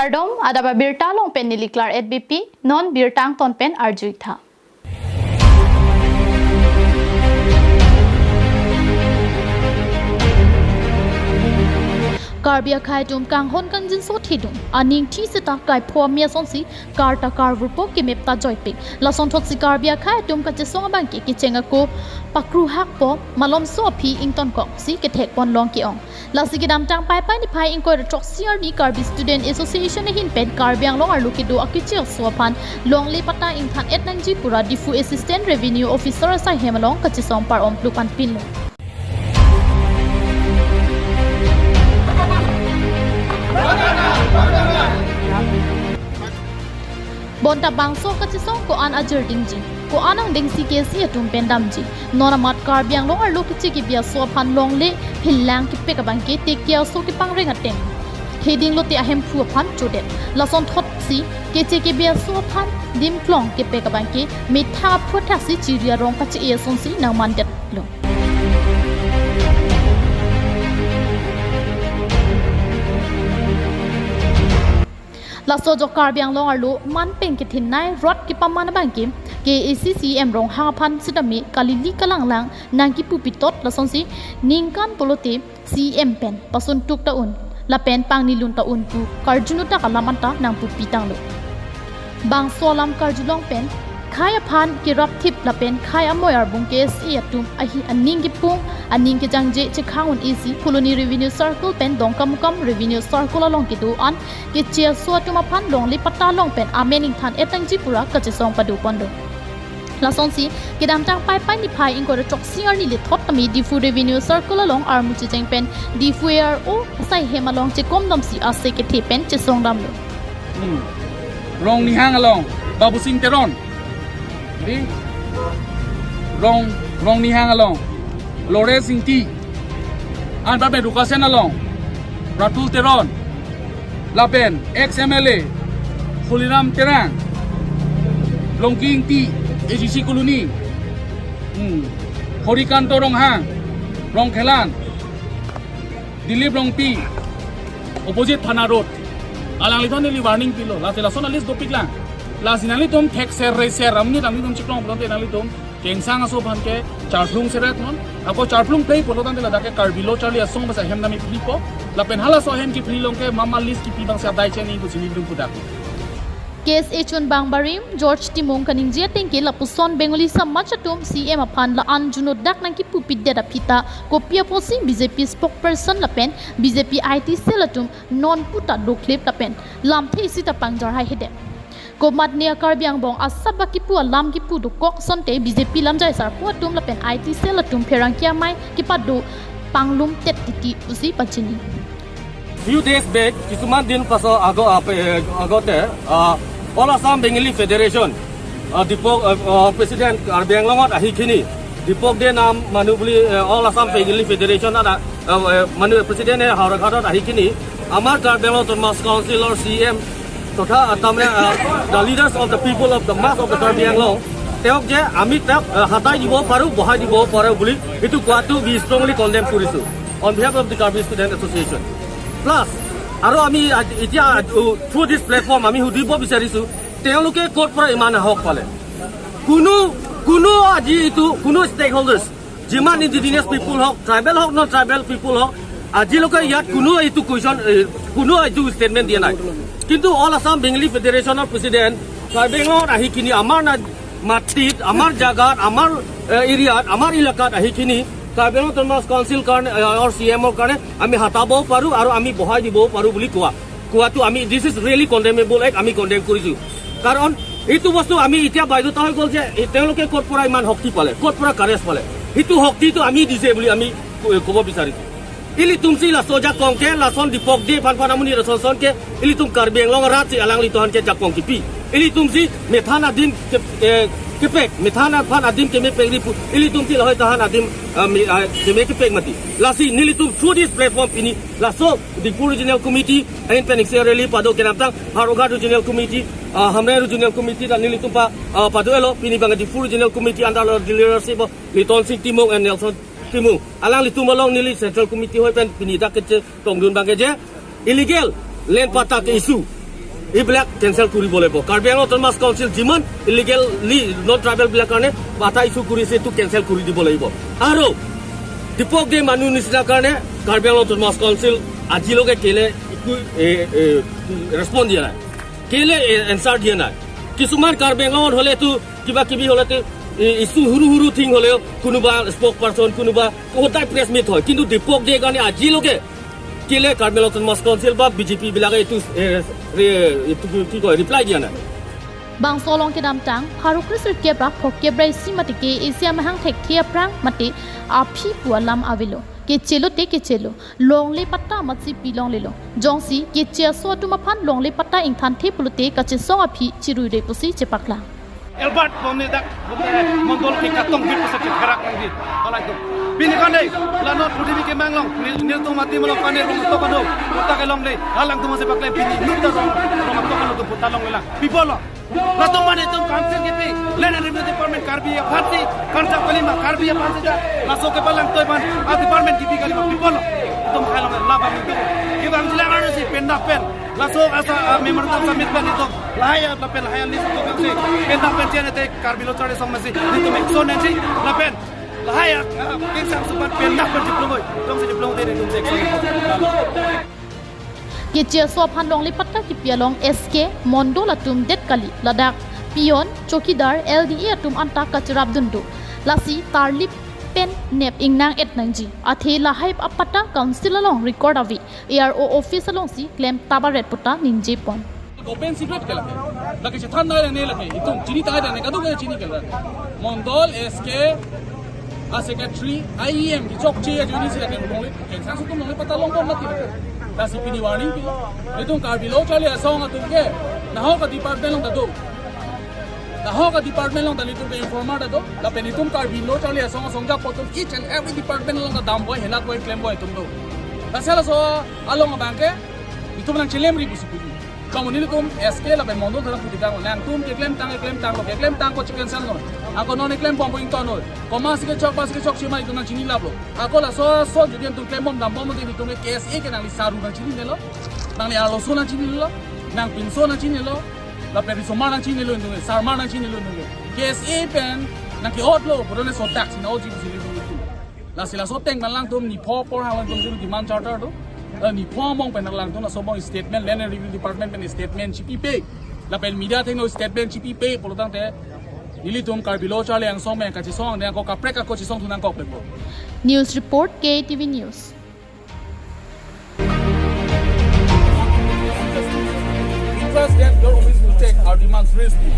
Kardom adaba birtalong pen niliklar EDBP non birtang ton pen arjuitha. Karbia khai dum kang hon kang jin so thidum aning thi sita kai phom mia son si karta karvur po ke mepta joypik lason thot si karbia khai dum ka che song bang ki chenga ko pakru hak po malom so phi ington ko si ke thek pon long ki ong la si ki dam tang pai pai ni phai ing ko trok siar ni karbi student association hin pen karbiang long arlu ki do akichil so phan long le pata ing than et nang ji pura difu assistant revenue officer sa hemalong ka che song par om plu pan pin lo Bonta bangso kachisong ko an ajar dingji ko anang dingsi kesi atum pendam ji nona mat karbiang long arlo kichi ki bia so phan long le philang ki pek bang ke te kya so ki pang renga teng heding lo te ahem phu phan chodet lason thot si keche ki bia so phan dim klong ke pek bang ke mitha photha si chiria rong ka chi e son si nang man det lo Laso jo karbiang long arlu man peng ki thin nai rot ki pamana bang ki KACCM Ronghang phan sidami kalili kalang lang nang ki pupitot lason si ningkan polote CM pen pasun tuk taun la pen pang nilun taun pu karjunu ta kalamanta nang pupitang lo bang solam karjulong pen khaya phan ki rap thip la pen khaya moyar bung kes e atum ahi aning ki pung aning ki jangje che khangun ec colony revenue circle pen dongkam kam revenue circle along ki do an ki che so tuma phan long li pata long pen amening than etang ji pura ka che song padu pondo la son si ki dam tang pai pai ni phai ing ko chok siar ni le thot tami difu revenue circle along armu chi jeng pen difu o sai hemalong che kom dam si ase ke the pen che song dam lo rong ni hang along babu sing teron di rong ni hang along lore sing ti an ba education along ratul teron lapen xmla fuliram terang longking ti agc colony horikanto ronghang rongkhelan dilip rongpi opposite thana road alang lithon li warning pilo la tela sonalis dopik lang la sinali tom thek ser re ser amni tamni tom chiklong bolon tenali tom kengsang aso bhan ke charplung seret non ako charplung play polotan tela dake karbilo charli asong basa hem nami flipo la pen hala so hem ki freelong ke mama list ki pibang sa dai cheni ku sini dum pudak Case Echun Bangbarim George Timong kaning je tengke lapuson Bengali samachatum CM aphan la anjuno dak nang ki pupid da pita kopia posi BJP spokesperson lapen BJP IT selatum non puta do clip lapen lam the sita pangjar hai hede Komat nia karbiang bong asaba ki pu lam ki pu do kok sonte BJP lam jai sar pu tum lapen IT selatum perang kia mai ki padu panglum tet titi usi pachini Few days back kisuman din paso agote All Assam Bengali Federation Dipok President Karbiang Longot ahikini Dipok de nam manubli All Assam Bengali Federation ada manu President ne harakhatot ahikini Amar Karbiang Longot Council or CM totha atamre the leaders of the people of the mass of the Karbiang Long teok je ami tak hatai dibo paru bohai dibo paru buli itu kuatu we strongly condemn kurisu on behalf of the Karbi Student Association plus Aro ami itia through this platform ami hudibo bisarisu teoloke court pora iman hok pale kuno aji itu kuno stakeholders jiman indigenous people hok tribal hok non tribal people hok aji loke yat kuno itu question kuno itu statement dia nai kintu All Assam Bengali Federation of President Karbiang ahikini amar na matit amar jagat amar area amar ilakat ahikini Karbiang Autonomous Council karne or CMO karne ami hatabo paru aro ami bohai dibo paru buli kuwa tu ami this is really condemnable act ami condemn korisu karon itu bostu ami itia baidota hoi gol je teloke court pora iman hokti pale court pora kares pale itu hokti tu ami dise buli ami kobo bisari ili tumsi la soja kongke la son dipok de pan amuni la son ke ili tum Karbiang long rat si alang li tohan ke jakong kipi ili tumsi methana din kepek methana phan adim ke me pegripu ili tumsi la hoi tahan adim ke me kepek mati lasi nili tum through this platform ini la so the regional committee and panic really pado kenaptang haroga regional committee hamre regional committee dan nili tumpa pado elo pini bang the regional committee under the leadership of Liton Sing Timong and Nelson Timong alang litum along nili central committee hoi pen pini dak ke tong dun bang ke je illegal land pata ke isu এইবিলাক কেঞ্চেল কৰিব লাগিব কাৰ্বি Anglong autonomous council যিমান illegally non tribal বিলাক কাৰণে বাধা ইছ্যু কৰিছে এইটো কেঞ্চেল কৰি দিব লাগিব আৰু দীপক দে মানুহ নিচিনাৰ কাৰণে কাৰ্বি আংলং অট'নমাছ কাউন্সিল আজিলৈকে কেলে একো ৰেছপন্স দিয়া নাই কেলে এনচাৰ দিয়া নাই কিছুমান কাৰ্বি আংলঙত হ'লেতো কিবা কিবি হ'লেতো ইছ্যু সৰু থিং হ'লেও কোনোবা স্পক পাৰ্চন কোনোবা সদায় প্ৰেছ মিট হয় কিন্তু দীপক দে কাৰণে আজিলৈকে কেলে কাৰ্বি আংলং অট'নমাছ কাউন্সিল বা বিজেপি বিলাকে এইটো কি কয় ৰিপ্লাই দিয়া নাই bang solong ke dam tang haru krisur ke bra phok ke brai si mati ke asia mahang thek ke prang mati aphi pualam avilo ke chelo long le patta matsi pilong le lo jongsi ke che so tu maphan long le patta ing than the pulute ka che song aphi chirui re pusi chepakla Albert bomne dak mondol ke katong hit sa kerak ngi ala itu bini kane lanot pudi ke manglong nil tu mati malong kane rom to kano uta ke long le halang tu mase pakle bini nutta rom to kano tu putalong la pipolo la to mane tu council ke pe land revenue department karbi ya phati kansa kalima karbi ya phati la so ke balang toy ban a department ki kalima pipolo tum khalong la ba tu ke bang jilang anu si penda pen la so asa member tam samit pen itu lahaya la pen lahaya list to kan si penda pen jene te karbi lo chare samasi ni tu mek so nensi la pen lahaya ke sam supan penda pen diploma dong si diploma de dum se ke che so phan long le patta ki pialong sk mondola tum det kali ladak pion chokidar lda tum anta kachrab dundu lasi tarlip pen nep ingnang et nangji athe la hype apata council along record avi aro office along si claim tabaret puta ninje pon open secret kala lagi se than na ne lagi itum chini ta ne kadu ke chini kala mondol sk a secretary IEM ki chok che juni se ne ngole ke sang su tum ngole pata long bom mati ta si pini warning ki itum karbi lo chale asong atum ke na ho ka department long da do Naho ka department long dalitum ke informer da do la penitum karbi lo chale asong asong ja potum each and every department long da dam boy hela boy claim boy tum do ta sala so along bank ke itum nang chelem ri busi puji kamu tum SK la ben mondo dalam puti kang nang tum ke claim tang lo ke claim tang ko chicken sal no ako non claim pom point no ko mas ke chok chima itum nang chini lablo ako la so judien tum claim bom dam bom de tum ke KSA ke nang li saru nang chini ne lo nang li alo so nang chini lo nang pinso nang chini lo la perisoma nang chini lo ndunge sarma nang chini lo ndunge KSA pen nang ki otlo purone so tax na oji sili tu la sila so teng lang tum ni pho por hawan tum demand charter do ni pho mong pen lang tum na so bong statement land review department pen statement chipi pay la pen media theng no statement chipi pay por tang te ili tum karbilo chale ang song men ka chi song ne ko ka prek ka ko chi song tu nang ko pe news report KATV news trust that your office will take our demands seriously.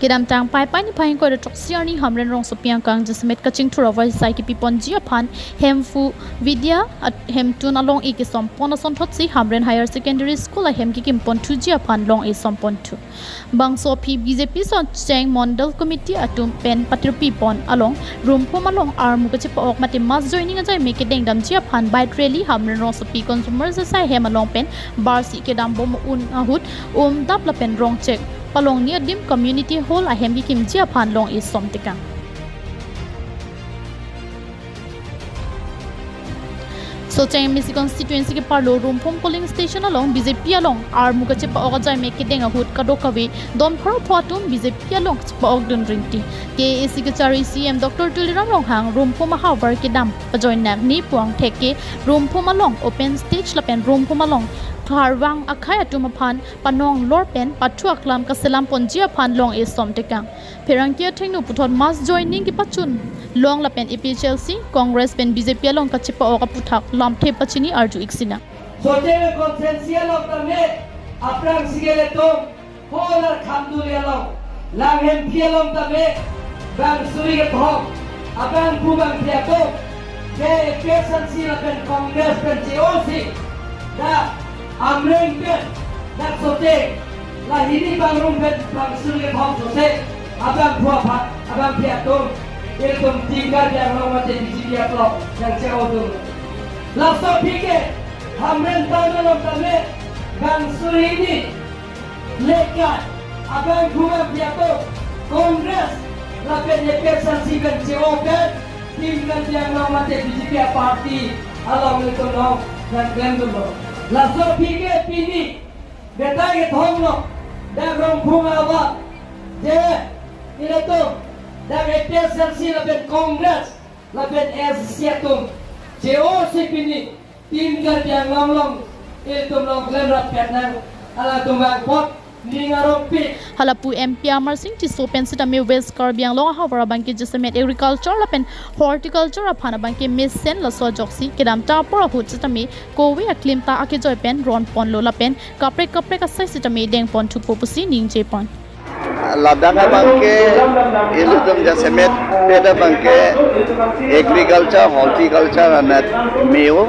Kidam tang pai ni pai ko de toxier ni hamren rong sopiang kang jasmet kaching thura vai sai ki pipon ji phan hemfu vidya at hemtun along e ki sompon son thot si hamren higher secondary school a hem ki kimpon thu ji phan long e sompon thu bangso phi BJP son cheng mondal committee atum pen patir pipon along room phom along arm ka chip ok mati mas joining ajai make deng dam ji phan by rally hamren rong sopi consumers sai hem along pen bar si ke dam bom un ahut dap la pen rong check palong near dim community hall a hem kim chia phan long is somtikang so chang misi constituency ke parlo room phom polling station along BJP along ar muka chepa oga jai me ke denga hut kadokawi dom kharo photum BJP along chepa og dun ringti ke secretary CM Dr. Tuliram Ronghang room phom hawer ke dam pajoin nam ni puang theke room phom along open stage la pen room phom along tharwang akhai atum phan panong lor pen pathuak lam ka selam ponjia phan long is somtekang pherang kia thengnu puthot mas joining ki pachun long la pen EPHLC Congress pen BJP long ka chepa oka puthak lam the pachini arju iksina sote consciential of the me aprang sigele to holar khamdu yalong lang hem pialong ta me bang suri ke thok abang bubang pia to ke PSNC la pen Congress pen COC da amreng ke dak sote la hini bang rum pen bang suri ke thok sote abang bua phat abang pia to ekdom tinggal yang mate BJP atlo yang COC la so phike hamren tanalo tame bang suri ni lekat abang bua pia to Kongres lapet representasi kan cewokan tim kan yang nama BJP parti along itu no dan klaim dulu. Lalu pikir pini betai ke thong lo dah rong bunga apa je ini tu dah representasi lapet Kongres lapet Asia tu COC pini tim kan yang long itu long klaim rakyat nang ala tumbang pot halapu MP Amar Singh ti sopen sita me West Karbiang long hawara banki jisamet agriculture lapen horticulture aphana banki mesen la so joksi kedam ta por hu sita me kowe aklim ta ake joy pen ron pon lo lapen kapre ka sai sita me deng pon thu popusi ning je pon ladanga bangke iludum jasemet beda bangke agriculture horticulture anat meu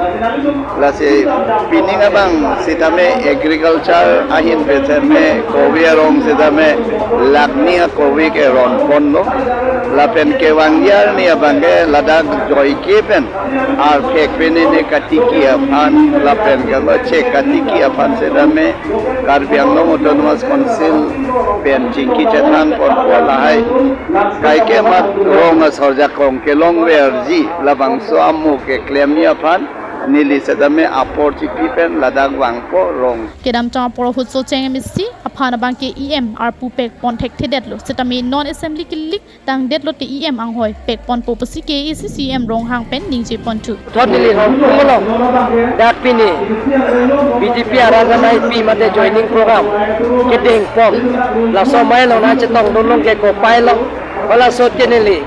lase pininga bang sitame agriculture ahin betame kowe rong sitame lakni kowe ke ron ponno lapen ke wangyar ni bangke ladak joy kepen ar pek pene ne katiki aphan lapen ke che katiki aphan sitame Karbiang autonomous council pen chingki chetang por polai kai ke mat rong sorja kong ke long verji labang so amu ke klemia phan nili sedame apor chipi pen ladak wangpo rong kedam ta por hu so cheng misi aphana bangke em ar pu pek pon thek thedet lo setami non assembly kilik tang det lo te em ang hoi pek pon popusi ke ECCM Ronghang pen ning je pon thu thonili kumolo dak pini BJP aranganai pi mate joining program kedeng pom la somai lo na chetong dolong ke ko pailo wala so tenili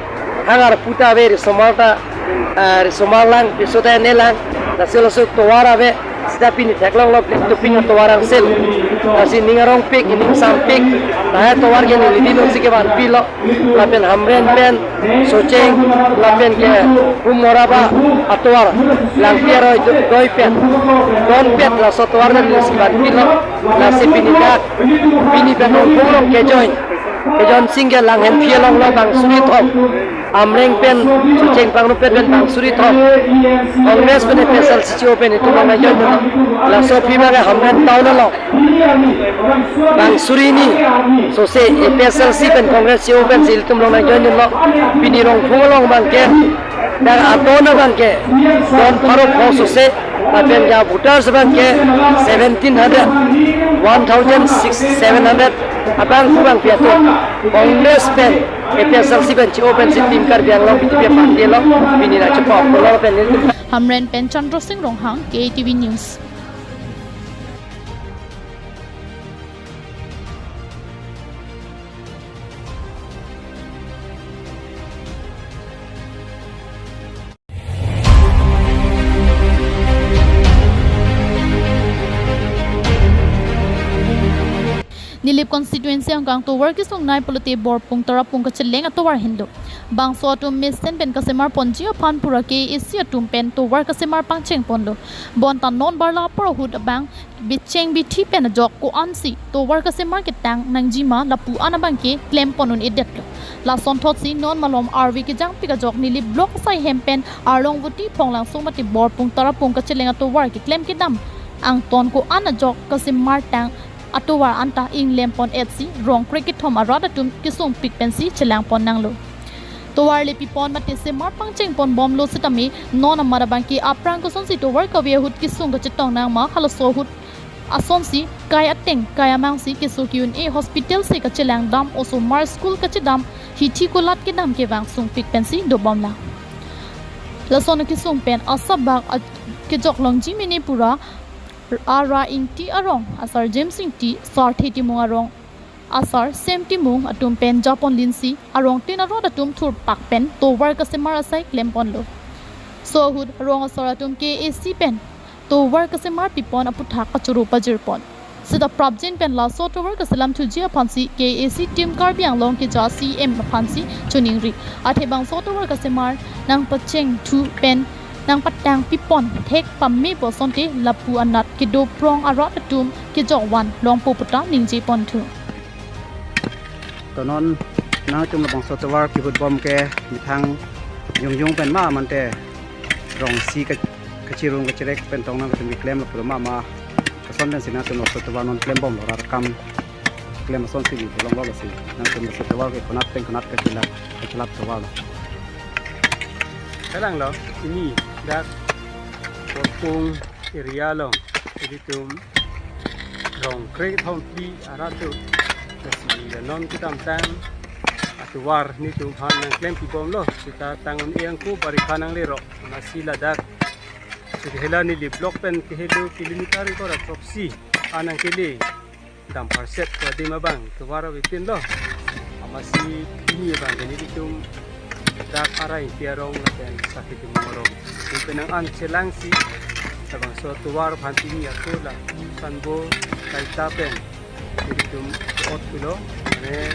hangar puta ver somalta somalang pisoda nelang la selo so towara ve sida pini theklong lo to pin towarang sel asi ningarong pik ini sam pik na towar ge ni lidino sike ban pilo la pen hamren pen socheng la pen ke humoraba atwar lang piero doi pen don pet la so towar ni siban pilo la se pini dak pini pen ngong ke join single lang hem pielong lo bang suri thok amreng pen cheng pang no pen bang suri thok Congress pen special sichi open itu na join la so pima ga hamren taun lo bang suri ni so se special si pen Congress si open sil tum lo na join lo pini rong phulong bang ke dar atona bang ke don paro so se apen ja voters bang ke 1700 abang kubang piatu Congress pen special si pen open si tim Karbiang long BJP parti lo bini na chepok lo pen Hamren pen Chandra Singh Ronghang KATV News Nilip constituency hanggang to work isong nai politi bor pung tara pung kacheleng atowar hindo bang so atum mesen pen kasemar ponji aphan pura ke isi atum pen to work kasemar pangcheng pondo bon tan non barla pro hud bang bicheng bi thi pen jok ko ansi to work kasemar ke tang nangjima lapu anabang ke claim ponun edet la son thot si non malom RV ke jang pika jok nilip block sai hempen arlong wuti phonglang somati bor pung tara pung kacheleng atowar ke claim ke dam ang ton ko ana jok kasemar tang atowar anta ing lempon etsi rong cricket thom arada tum kisum pik pensi chelang pon nanglo towar le pipon mate se mar pangcheng pon bom lo sitami non amara banki aprang ko son si towar ka we hut kisung ko chitong nang ma khalo so hut ason si kai ateng kai amang si kisu kyun e hospital se ka chelang dam oso mar school ka chidam hi thi ko lat ke dam ke wang sung pik pensi do bom la lason kisung pen asabak ke jok long ji mini pura ara inti arong asar james inti sar theti mung arong asar semti mung atum pen japon linsi arong tin arod atum thur pak pen to work kasemar asai klempon lo so hud rong asar atum ke AC pen to work kasemar pipon aputha kachuru pajir pon sida probjin pen la so to work kaselam thujia phansi ke AC team Karbiang long ke ja CM phansi chuningri athe bang so to work kasemar nang pacheng thu pen nang patang pipon thek pammi bosonte lapu anat ke do prong arot atum ke jokwan long poputa ningji pon thu tonon na tum bang sotawar ki bud bom ke mithang yung pen ma mante rong si ka kachirung ka chirek pen tong na ka mi claim la pura ma ka son den sina tum sotawar non claim bom ra kam klaim son si long lo si nang tum se tawar ke konat teng konat ke chila chlap tawar lo kadang lo ini dak pung area lo jadi tum rong krek thong pi aratu si non kitam tang atuwar ni tum han nang klaim pi bom lo kita tangun iang ku bari kanang lero masih ladak Chokihola ni di blok pen kehelu kilometer ko ra propsi anang kili dam parset ko di mabang tuwara witin lo masih ini bang jadi tum dak arai tiarong dan sakit mongorong penang an selangsi tabang so tuwar phantini aku la sanbo kaita pen jadi tum ot kilo ne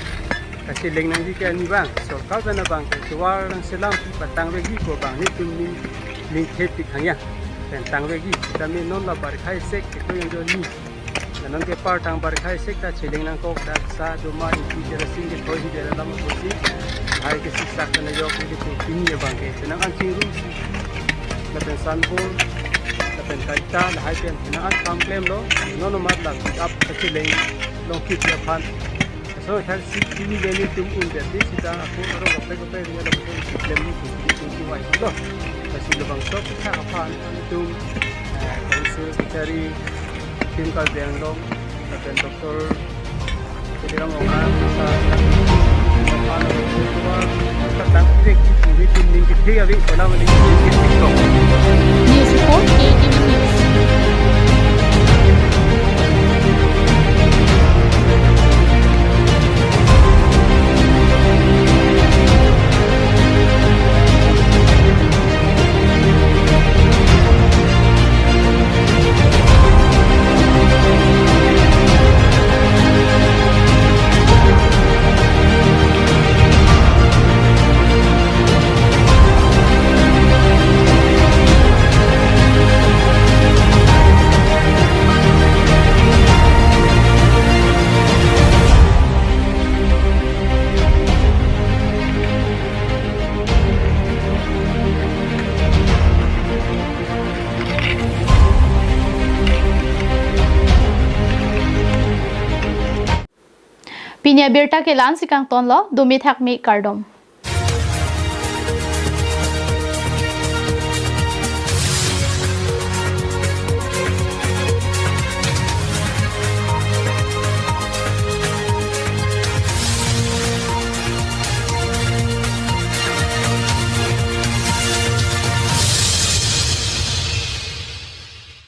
kasih leng nang dikan ni bang so kau kana bang tuwar nang selang patang begi ko bang ni tum ni ling kheti khangya dan tang begi kami non la bar khai sek itu yang joni dan ke par tang bar khai sek ta cheling nang ko dak sa do ma iki jera sing ke thoi jera lam ko si hai ke siksa kana yok ni ko tini bang ke tenang an ching ru si la pen san bo la pen kaita la hai pen tenang an kam klem lo non no mat la up ke cheling long kit ya phan so thar si tini le ni tum un de si ta aku ro ko pe ni la ko klem ni ku wai lo kasih lubang sok kita apaan itu konsul dari tim kalbeng dong dan dokter jadi Ronghang apaan itu tentang ini tim ini kita ya bing kalau ini TikTok News Report KATV News. Pinya birta ke lan sikang ton lo dumi thak mi kardom.